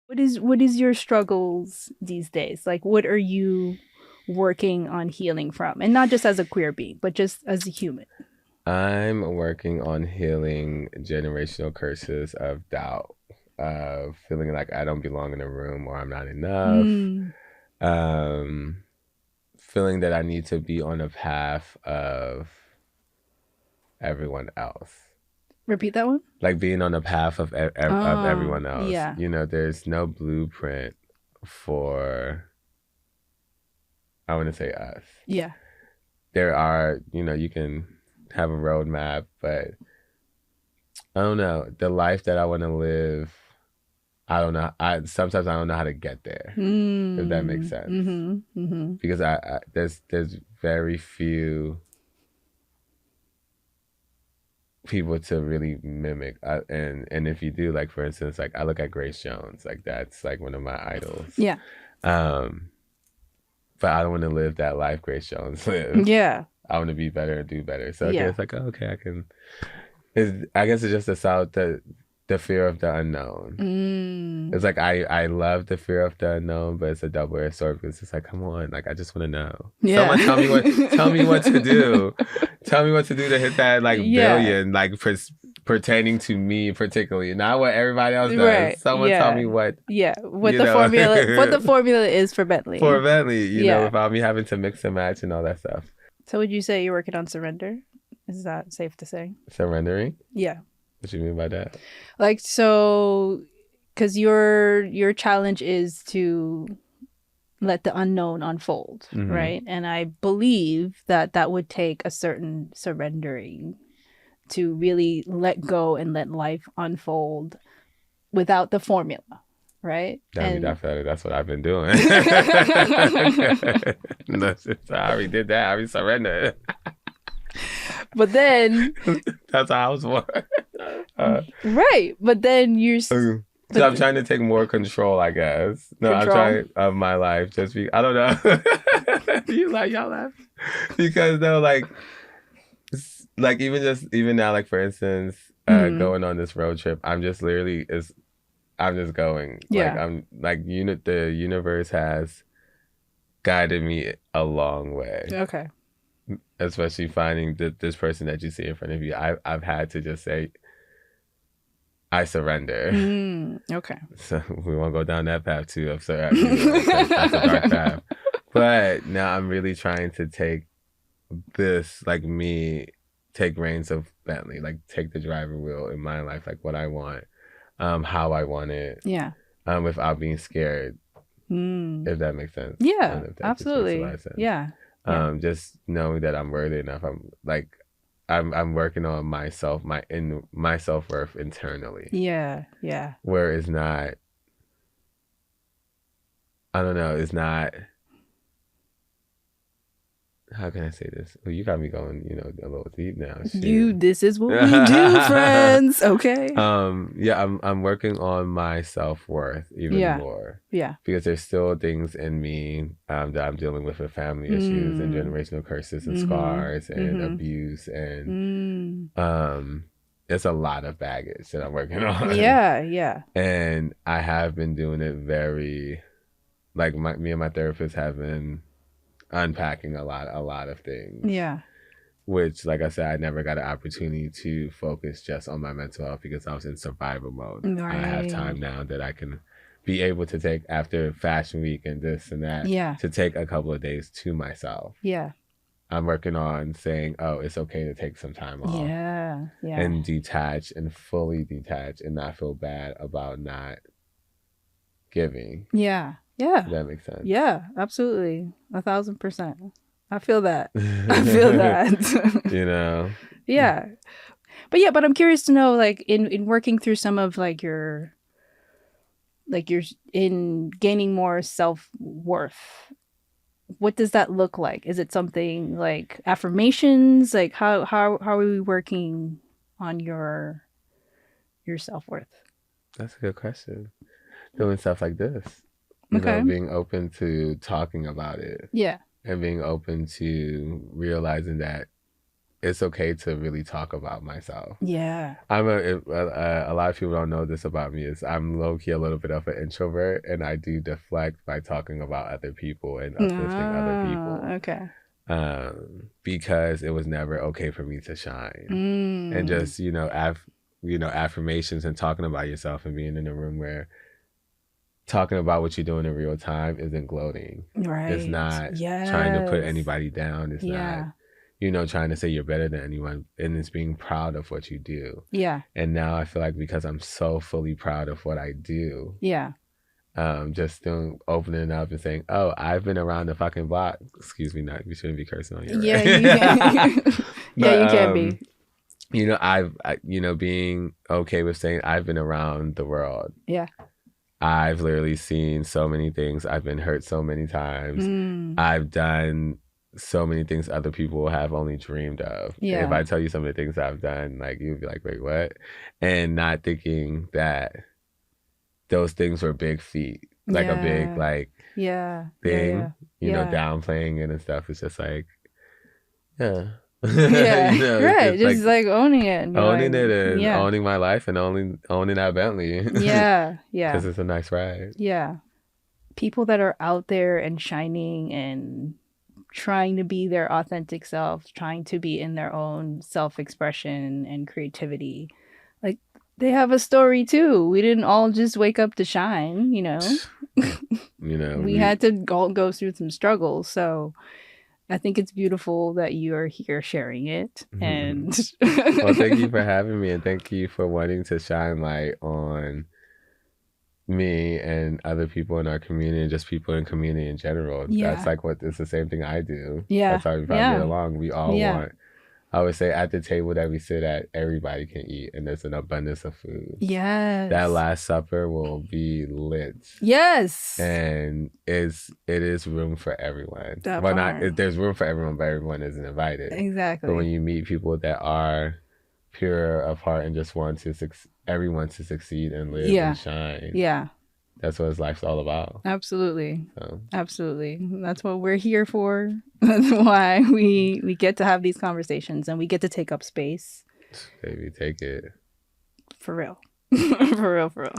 What is your struggles these days? Like, what are you working on healing from? And not just as a queer being, but just as a human. I'm working on healing generational curses of doubt, of feeling like I don't belong in a room or I'm not enough, Mm. um, feeling that I need to be on a path of everyone else. Repeat that one. Like being on the path of Oh, everyone else. yeah. There's no blueprint for, I want to say us. Yeah. There are, you can have a roadmap, but I don't know. The life that I want to live, I don't know. Sometimes I don't know how to get there, if that makes Mm. sense. Mm-hmm. Mm-hmm. Because there's very few people to really mimic. And if you do, like for instance, like I look at Grace Jones, like that's like one of my idols. Yeah. Um, but I don't want to live that life Grace Jones lived. Yeah. I want to be better and do better. So okay, Yeah. it's like, oh, okay, I can. I guess it's just the fear of the unknown. Mm. It's like I love the fear of the unknown, but it's a double-edged sword because it's like, come on, like I just want to know. Yeah. Someone tell me what to do. Tell me what to do to hit that like Yeah. billion, like pertaining to me particularly, not what everybody else does. Right. Someone tell Yeah. me what Yeah. What you the know formula is for for Bentley. Bentley, Yeah. without me having to mix and match and all that stuff. So would you say you're working on surrender? Is that safe to say? Surrendering? Yeah. What you mean by that? Like, so because your challenge is to let the unknown unfold, Mm-hmm. right? And I believe that that would take a certain surrendering to really let go and let life unfold without the formula, right? And That's what I've been doing. I already did that. I already surrendered. but then That's how I was born. right, but then So but I'm trying to take more control, I guess. No, I'm control. trying of my life. I don't know. Y'all laugh because no, like even now, like for instance, Mhm. going on this road trip, I'm just going. Like Yeah. I'm like the universe has guided me a long way, Okay. especially finding this person that you see in front of you. I've had to just say I surrender. Okay. So we won't go down that path too. I'm sorry, that's a dark path. But now I'm really trying to take this, like me, take reins of Bentley, like take the driver wheel in my life, like what I want, how I want it, Yeah. without being scared, Mm. if that makes sense. Yeah, And if that just makes a lot absolutely. of sense. Yeah. Yeah. Just knowing that I'm worthy enough. I'm working on my self-worth internally, Yeah. Yeah. where it's not, I don't know, it's not, how can I say this? Well, you got me going, a little deep now. Shoot. This is what we do, friends. Okay. Yeah, I'm working on my self-worth even Yeah. more Yeah. because there's still things in me that I'm dealing with family issues and Mm. generational curses and Mm-hmm. scars and Mm-hmm. abuse and Mm. it's a lot of baggage that I'm working on. Yeah. Yeah. And I have been doing it very, like me and my therapist have been unpacking a lot of things, Yeah. which, like I said, I never got an opportunity to focus just on my mental health because I was in survival mode. I have Right. time now that I can be able to take, after fashion week and this and that, Yeah. to take a couple of days to myself. Yeah. I'm working on saying, oh, it's okay to take some time off Yeah. Yeah. and detach and fully detach and not feel bad about not giving. Yeah. Yeah. If that makes sense. Yeah. Absolutely. 1,000%. I feel that. I feel that. You know? Yeah. But I'm curious to know, like, in working through some of like your, like you're in gaining more self-worth, what does that look like? Is it something like affirmations? Like how are we working on your self-worth? That's a good question. Doing stuff like this, Okay. being open to talking about it Yeah. and being open to realizing that it's okay to really talk about myself. Yeah. A lot of people don't know this about me is I'm low key a little bit of an introvert, and I do deflect by talking about other people and uplifting other Ah, people. okay. Because it was never okay for me to shine, and Mm. just affirmations and talking about yourself and being in a room where talking about what you're doing in real time isn't gloating. It's Right. not trying to put Yes. anybody down. It's not, Yeah. trying to say you're better than anyone. And it's being proud of what you do. Yeah. And now I feel like because I'm so fully proud of what I do, Yeah. just doing opening up and saying, "Oh, I've been around the fucking block." Excuse me, not you shouldn't be cursing on here, Yeah, you right? can. Yeah, But you can be. being okay with saying I've been around the world. Yeah. I've literally seen so many things. I've been hurt so many times. Mm. I've done so many things other people have only dreamed of. If Yeah. I tell you some of the things I've done, like you'd be like, wait, what? And not thinking that those things were big feat, like a big Yeah. like Yeah. Yeah. Yeah. thing, Yeah. downplaying it and stuff. It's just like, yeah. Yeah. It's Right. just like Just like owning it and be like, owning it and yeah. owning my life and owning that Bentley. Yeah. Because Yeah. it's a nice ride. Yeah. People that are out there and shining and trying to be their authentic self, trying to be in their own self-expression and creativity. Like they have a story too. We didn't all just wake up to shine, you know. We We had to go through some struggles. So I think it's beautiful that you are here sharing it. And well, thank you for having me, and thank you for wanting to shine light on me and other people in our community and just people in community in general. That's yeah. like it's the same thing I do. Yeah. That's how we probably get Yeah. along. We all Yeah. want, I would say, at the table that we sit at, everybody can eat, and there's an abundance of food. That Yes. Last Supper will be lit. Yes. And it is room for everyone. That Well, part. there's room for everyone, but everyone isn't invited. But when Exactly. you meet people that are pure of heart and just want everyone to succeed and live Yeah. and shine, Yeah. that's what life's all about. Absolutely. So, Absolutely. That's what we're here for. That's why we get to have these conversations and we get to take up space. baby, take it. For real. For real, for real.